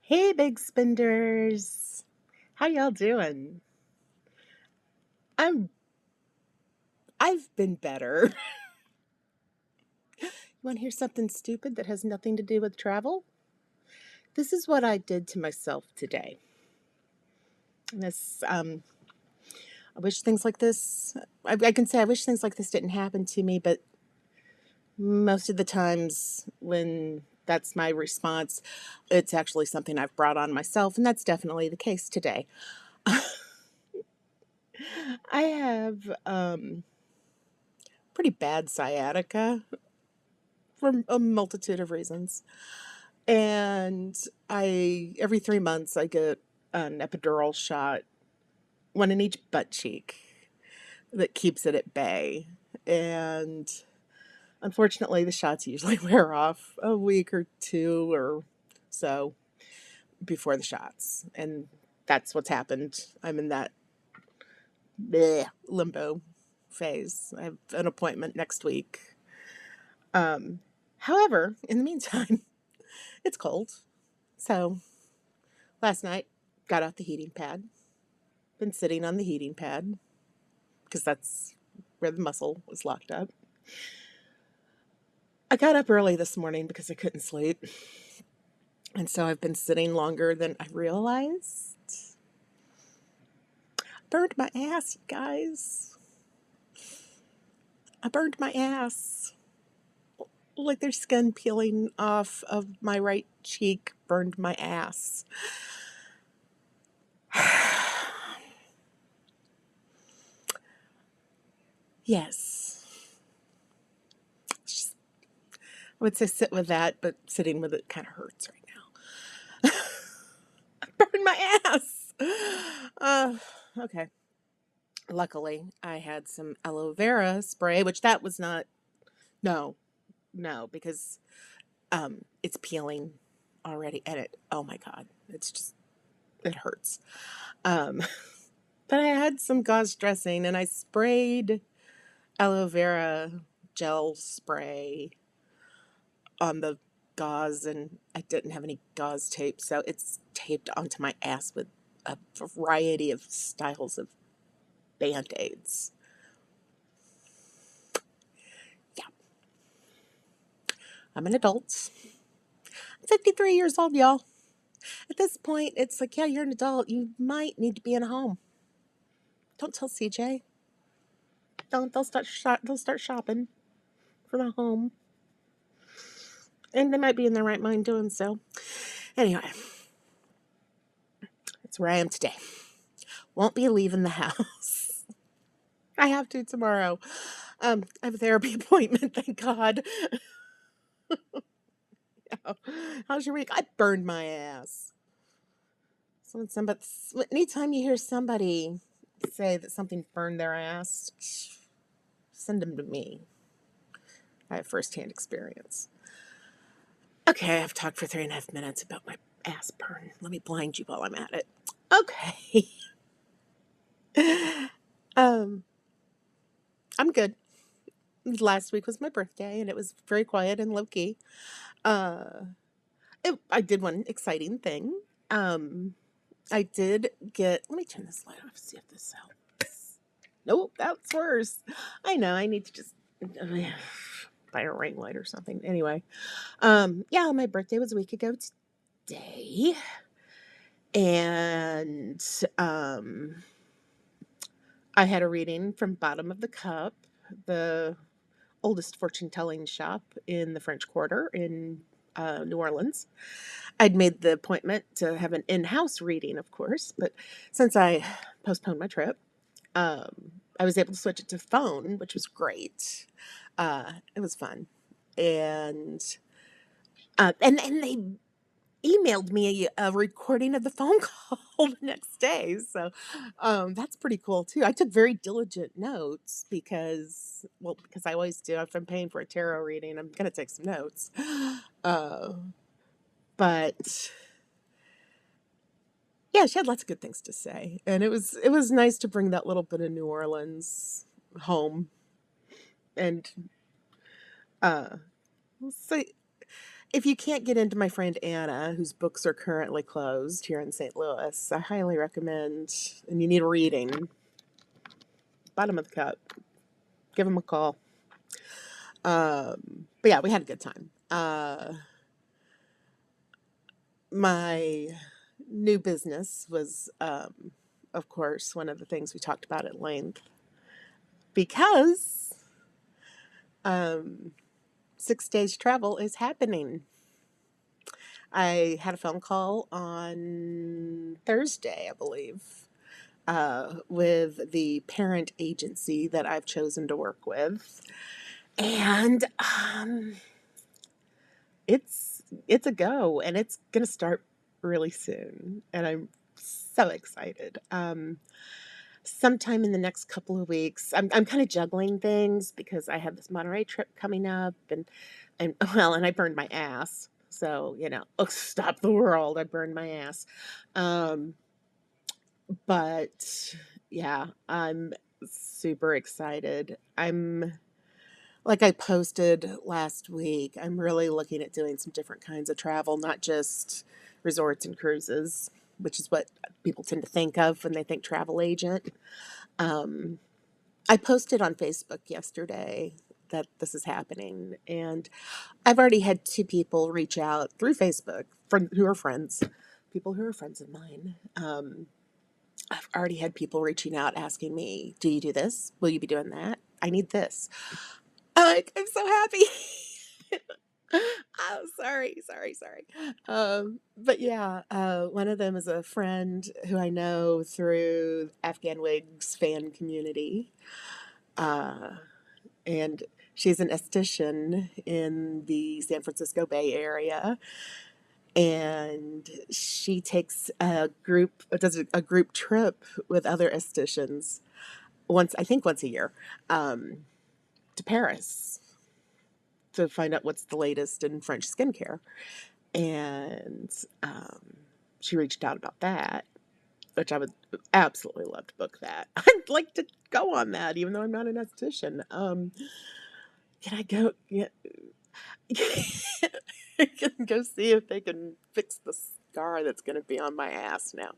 Hey, big spenders. How y'all doing? I'm I've been better. You want to hear something stupid that has nothing to do with travel? This is what I did to myself today. This I wish things like this I can say I wish things like this didn't happen to me, but most of the times when that's my response, it's actually something I've brought on myself, and that's definitely the case today. I have pretty bad sciatica for a multitude of reasons. And I every 3 months I get an epidural shot, one in each butt cheek that keeps it at bay. And unfortunately, the shots usually wear off a week or two or so before the shots. And that's what's happened. I'm in that limbo phase. I have an appointment next week. Um, However, in the meantime, it's cold. So last night, got off the heating pad. Been sitting on the heating pad because that's where the muscle was locked up. I got up early this morning because I couldn't sleep. And so I've been sitting longer than I realized. Burned my ass, you guys. I burned my ass. Like there's skin peeling off of my right cheek, burned my ass. Yes. Just, I would say sit with that, but sitting with it kind of hurts right now. I burned my ass. Okay. Luckily, I had some aloe vera spray, which that was not, no, no, because it's peeling already, and oh my God, it's just, it hurts. Um, but I had some gauze dressing, and I sprayed aloe vera gel spray on the gauze, and I didn't have any gauze tape, so it's taped onto my ass with a variety of styles of band-aids. Yeah, I'm an adult. I'm 53 years old, y'all. At this point, it's like, yeah, you're an adult. You might need to be in a home. Don't tell CJ. They'll start shopping for the home, and they might be in their right mind doing so. Anyway, that's where I am today. Won't be leaving the house. I have to tomorrow. I have a therapy appointment. Thank God. How's your week? I burned my ass. Somebody, anytime you hear somebody say that something burned their ass, send them to me. I have firsthand experience. Okay, I've talked for 3.5 minutes about my ass burn. Let me blind you while I'm at it. Okay. um, I'm good. Last week was my birthday, and it was very quiet and low key. Uh, I did one exciting thing. I did get. Let me turn this light off. See if this helps. Nope, that's worse. I know. I need to just buy a ring light or something. Anyway, yeah, my birthday was a week ago today, and I had a reading from Bottom of the Cup, the oldest fortune telling shop in the French Quarter in New Orleans. I'd made the appointment to have an in house reading, of course, but since I postponed my trip, I was able to switch it to phone, which was great. It was fun. And they emailed me a recording of the phone call the next day. So that's pretty cool too. I took very diligent notes because I always do. If I'm paying for a tarot reading, I'm going to take some notes. Uh, but yeah, she had lots of good things to say. And it was nice to bring that little bit of New Orleans home. And so if you can't get into my friend Anna, whose books are currently closed here in St. Louis, I highly recommend, and you need a reading, Bottom of the Cup. Give them a call. But yeah, we had a good time. My new business was, of course, one of the things we talked about at length because um, 6 days travel is happening. I had a phone call on Thursday, I believe, with the parent agency that I've chosen to work with, and it's a go, and it's gonna start really soon, and I'm so excited. Sometime in the next couple of weeks, I'm kind of juggling things because I have this Monterey trip coming up, and well, and I burned my ass. So, oh, stop the world. I burned my ass. Um, but yeah, I'm super excited. Like I posted last week, I'm really looking at doing some different kinds of travel, not just resorts and cruises, which is what people tend to think of when they think travel agent. Um, I posted on Facebook yesterday that this is happening, and I've already had 2 people reach out through Facebook who are friends, people who are friends of mine. I've already had people reaching out asking me, "Do you do this? Will you be doing that? I need this." I'm so happy. Oh, sorry. But yeah, one of them is a friend who I know through Afghan Wigs fan community. Uh, and she's an esthetician in the San Francisco Bay Area, and she takes does a group trip with other estheticians I think once a year, um, to Paris to find out what's the latest in French skincare. And she reached out about that, which I would absolutely love to book that. I'd like to go on that, even though I'm not an esthetician. Can I go? Yeah, I can go see if they can fix the scar that's going to be on my ass now.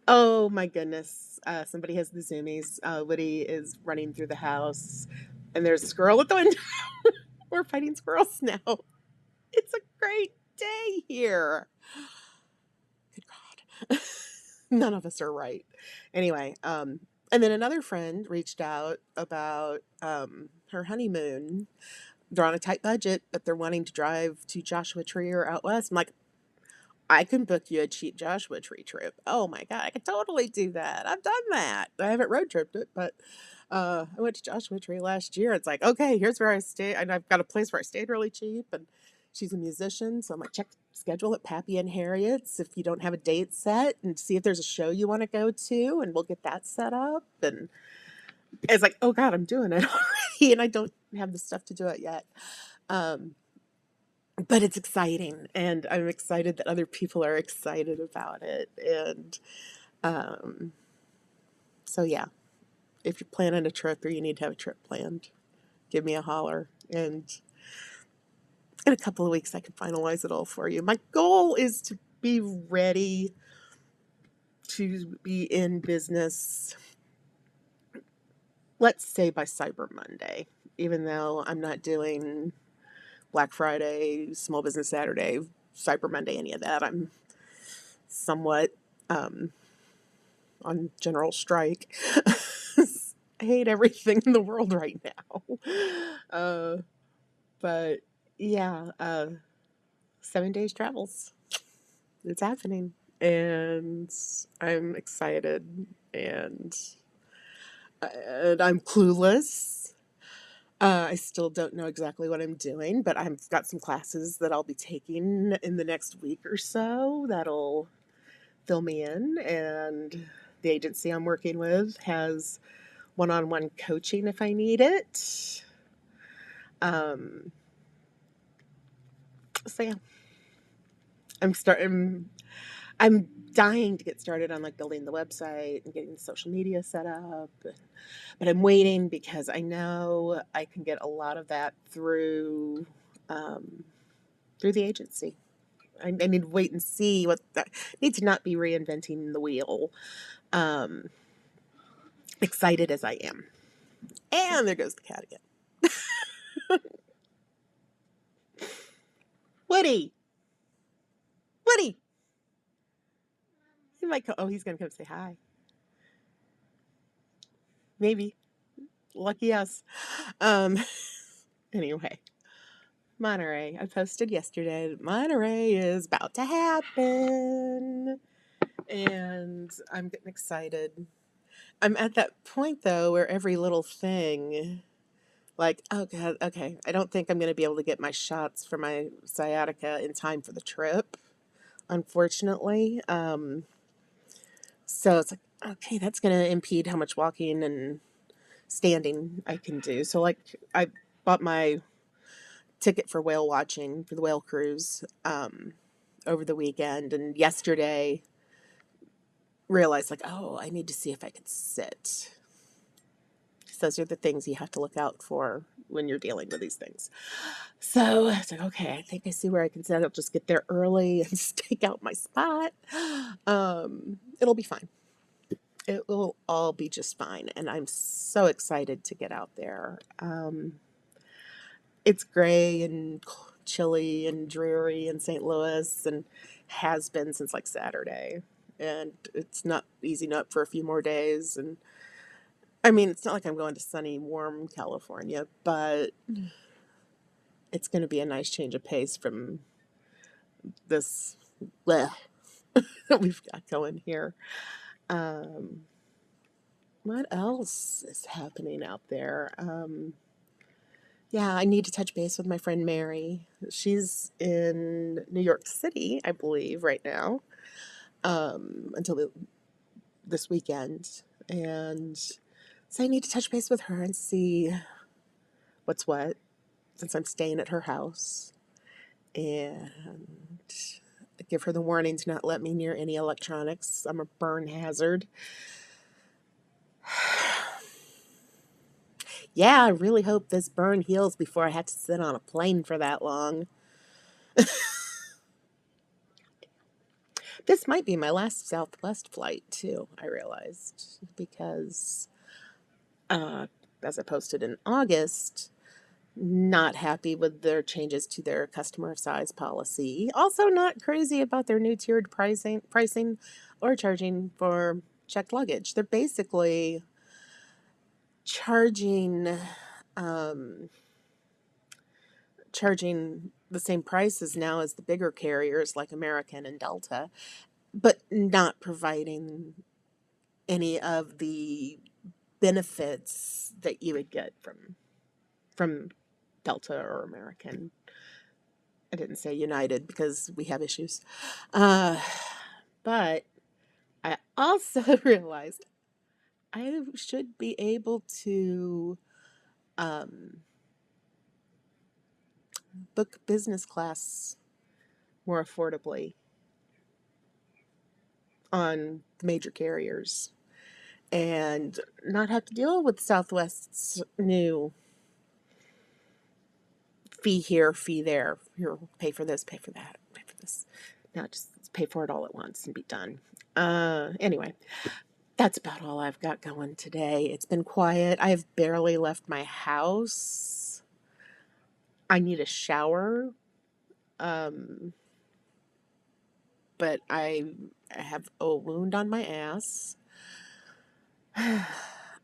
Oh my goodness. Somebody has the zoomies. Woody is running through the house, and there's a squirrel at the window. We're fighting squirrels now. It's a great day here. Good God. None of us are right. Anyway, and then another friend reached out about her honeymoon. They're on a tight budget, but they're wanting to drive to Joshua Tree or out west. I'm like, I can book you a cheap Joshua Tree trip. Oh my God, I could totally do that. I've done that. I haven't road tripped it, but I went to Joshua Tree last year. It's like, okay, here's where I stay. And I've got a place where I stayed really cheap. And she's a musician. So I'm like, check schedule at Pappy and Harriet's if you don't have a date set and see if there's a show you want to go to. And we'll get that set up. And it's like, oh God, I'm doing it already. And I don't have the stuff to do it yet. Um, but it's exciting, and I'm excited that other people are excited about it. And um, so, yeah, if you're planning a trip or you need to have a trip planned, give me a holler. And in a couple of weeks, I can finalize it all for you. My goal is to be ready to be in business, let's say by Cyber Monday, even though I'm not doing Black Friday, Small Business Saturday, Cyber Monday, any of that. I'm somewhat on general strike. I hate everything in the world right now. Uh, but yeah, 7 days travels. It's happening. And I'm excited, and, and I'm clueless. I still don't know exactly what I'm doing, but I've got some classes that I'll be taking in the next week or so that'll fill me in. And the agency I'm working with has one-on-one coaching if I need it. Um, so yeah, I'm starting. I'm dying to get started on like building the website and getting social media set up, but I'm waiting because I know I can get a lot of that through through the agency. I need to wait and see what that need to not be reinventing the wheel. Um, excited as I am. And there goes the cat again. Woody! Woody! He might come. Oh, he's going to come say hi. Maybe. Lucky us. Um, anyway, Monterey. I posted yesterday that Monterey is about to happen. And I'm getting excited. I'm at that point, though, where every little thing, like, oh, God, okay, I don't think I'm going to be able to get my shots for my sciatica in time for the trip, unfortunately. So it's like, okay, that's going to impede how much walking and standing I can do. So, like, I bought my ticket for whale watching for the whale cruise over the weekend, and yesterday realized, like, oh, I need to see if I can sit. Because those are the things you have to look out for when you're dealing with these things. So it's like, okay, I think I see where I can sit. I'll just get there early and stake out my spot. It'll be fine. It will all be just fine. And I'm so excited to get out there. It's gray and chilly and dreary in St. Louis and has been since like Saturday. And it's not easing up for a few more days. And I mean, it's not like I'm going to sunny, warm California, but it's going to be a nice change of pace from this bleh that we've got going here. What else is happening out there? Yeah, I need to touch base with my friend Mary. She's in New York City, I believe, right now, until this weekend. And so I need to touch base with her and see what's what, since I'm staying at her house. And give her the warning to not let me near any electronics. I'm a burn hazard. Yeah, I really hope this burn heals before I have to sit on a plane for that long. This might be my last Southwest flight, too, I realized, because as I posted in August, not happy with their changes to their customer size policy. Also not crazy about their new tiered pricing or charging for checked luggage. They're basically charging charging the same prices now as the bigger carriers like American and Delta, but not providing any of the benefits that you would get from Delta or American. I didn't say United because we have issues. But I also realized I should be able to book business class more affordably on the major carriers and not have to deal with Southwest's new fee here, fee there. Here, pay for this, pay for that, pay for this. Now just pay for it all at once and be done. Anyway, that's about all I've got going today. It's been quiet. I've barely left my house. I need a shower. But I have a wound on my ass.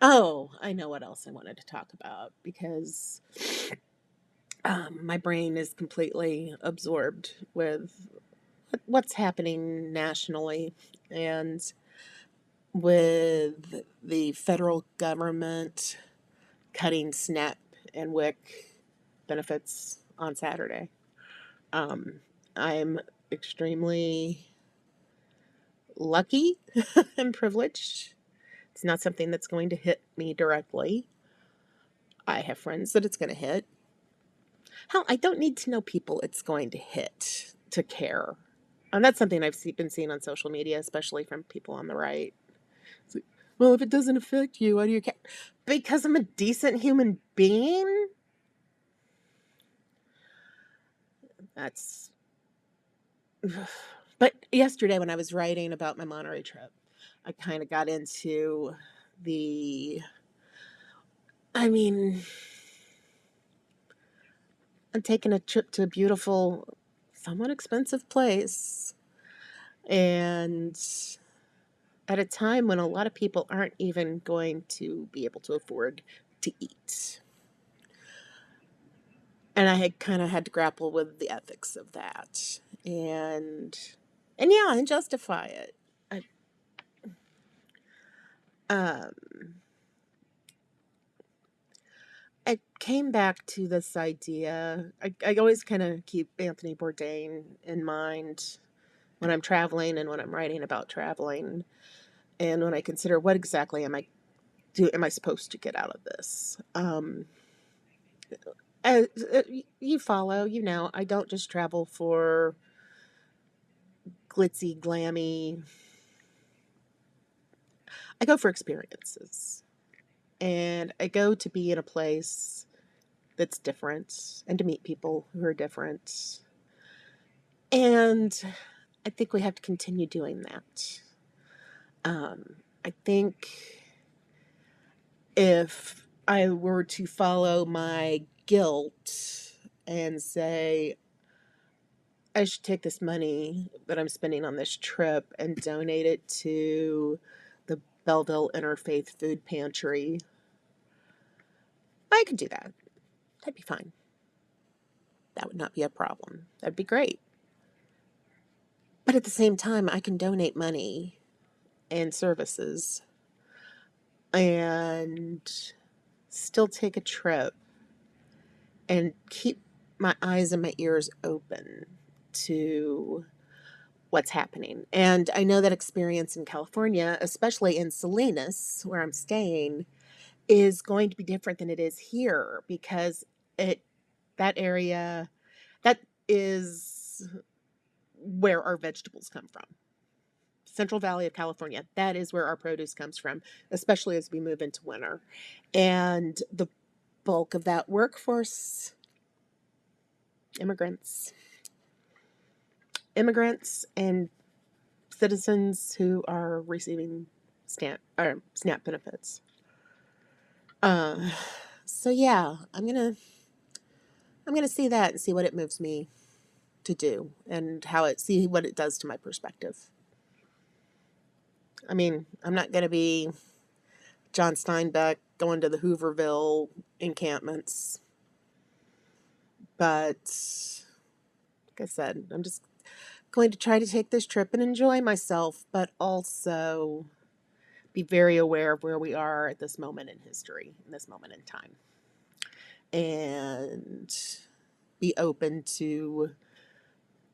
Oh, I know what else I wanted to talk about because my brain is completely absorbed with what's happening nationally and with the federal government cutting SNAP and WIC benefits on Saturday. I'm extremely lucky and privileged. It's not something that's going to hit me directly. I have friends that it's going to hit. Hell, I don't need to know people it's going to hit to care. And that's something I've been seeing on social media, especially from people on the right. It's like, well, if it doesn't affect you, why do you care? Because I'm a decent human being? That's. But yesterday when I was writing about my Monterey trip, I kind of got into the. I mean, I'm taking a trip to a beautiful, somewhat expensive place, and at a time when a lot of people aren't even going to be able to afford to eat. And I had kind of had to grapple with the ethics of that, and yeah, and justify it. I, um, I came back to this idea. I always kind of keep Anthony Bourdain in mind when I'm traveling and when I'm writing about traveling, and when I consider what exactly am I supposed to get out of this. As, you follow, I don't just travel for glitzy, glammy. I go for experiences, and I go to be in a place that's different and to meet people who are different. And I think we have to continue doing that. I think if I were to follow my guilt and say, I should take this money that I'm spending on this trip and donate it to the Belleville Interfaith Food Pantry, I could do that. That'd be fine. That would not be a problem. That'd be great. But at the same time, I can donate money and services and still take a trip and keep my eyes and my ears open to what's happening. And I know that experience in California, especially in Salinas, where I'm staying, is going to be different than it is here because it that area that is where our vegetables come from. Central Valley of California, that is where our produce comes from, especially as we move into winter. And the bulk of that workforce, immigrants, and citizens who are receiving SNAP benefits. Uh, so yeah, I'm gonna see that and see what it moves me to do and see what it does to my perspective. I mean, I'm not gonna be John Steinbeck going to the Hooverville encampments, but like I said, I'm just going to try to take this trip and enjoy myself, but also be very aware of where we are at this moment in history, in this moment in time, and be open to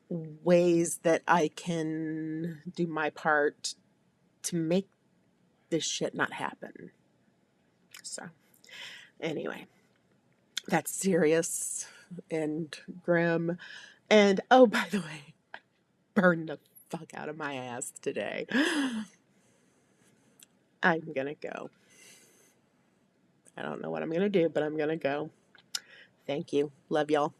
ways that I can do my part to make this shit not happen. So, anyway, that's serious and grim. And oh, by the way, burn the fuck out of my ass today. I'm gonna go. I don't know what I'm gonna do, but I'm gonna go. Thank you. Love y'all.